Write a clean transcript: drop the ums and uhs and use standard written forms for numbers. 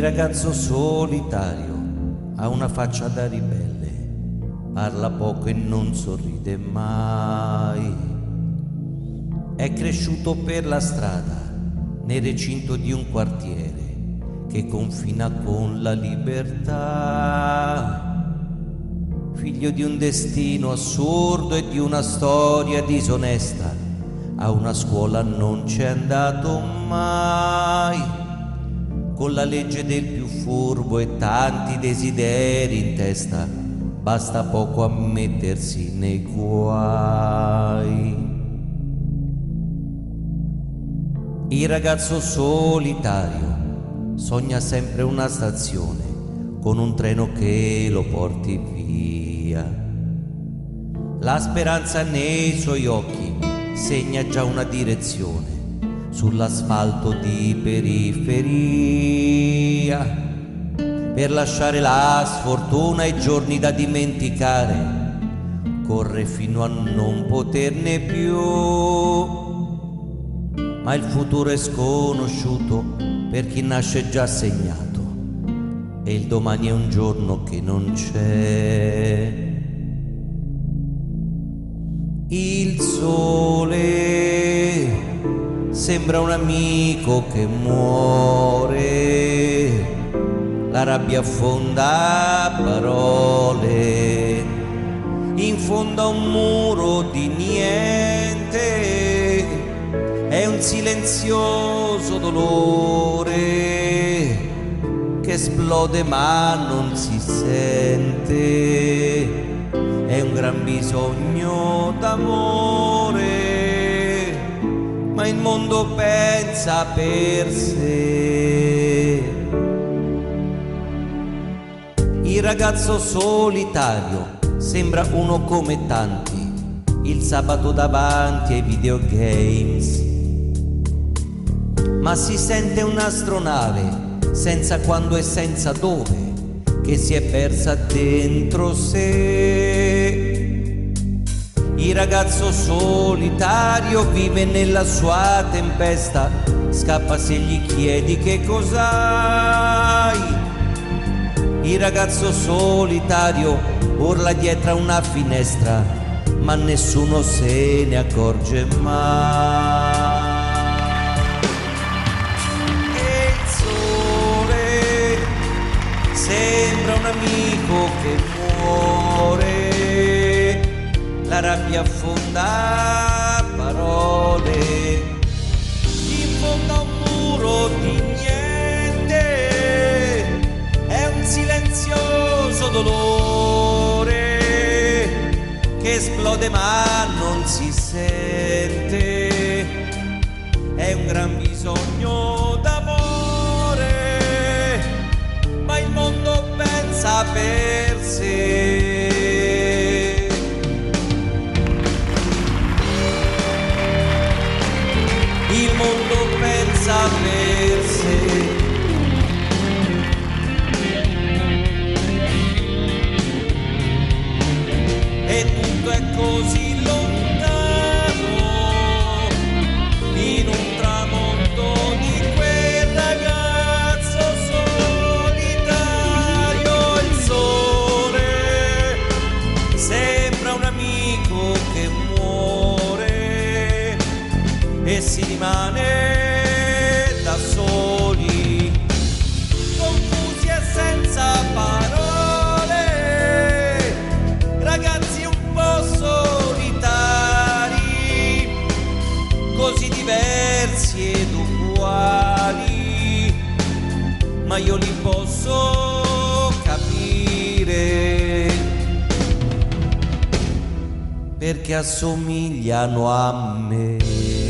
ragazzo solitario ha una faccia da ribelle, parla poco e non sorride mai. È cresciuto per la strada, nel recinto di un quartiere che confina con la libertà. Figlio di un destino assurdo e di una storia disonesta, a una scuola non c'è andato mai. Con la legge del più furbo e tanti desideri in testa, basta poco a mettersi nei guai. Il ragazzo solitario sogna sempre una stazione con un treno che lo porti via. La speranza nei suoi occhi segna già una direzione sull'asfalto di periferia, per lasciare la sfortuna e giorni da dimenticare. Corre fino a non poterne più, ma il futuro è sconosciuto per chi nasce già segnato, e il domani è un giorno che non c'è. Il sole sembra un amico che muore, la rabbia affonda a parole, in fondo a un muro di niente, è un silenzioso dolore che esplode ma non si sente, è un gran bisogno d'amore, ma il mondo pensa per sé. Il ragazzo solitario sembra uno come tanti, il sabato davanti ai videogames, ma si sente un'astronave senza quando e senza dove, che si è persa dentro sé. Il ragazzo solitario vive nella sua tempesta, scappa se gli chiedi che cos'hai. Il ragazzo solitario urla dietro a una finestra, ma nessuno se ne accorge mai. E il sole sembra un amico che muore, la rabbia affonda a parole, in fondo a un muro di niente, è un silenzioso dolore che esplode ma non si sente, è un gran bisogno d'amore, ma il mondo pensa per sé. Il mondo pensa per sé. E tutto è così lontano, in un tramonto di quel ragazzo solitario. Il sole sembra un amico che muore e si rimane da soli, confusi e senza parole, ragazzi un po' solitari, così diversi ed uguali, ma io li posso capire, perché assomigliano a me.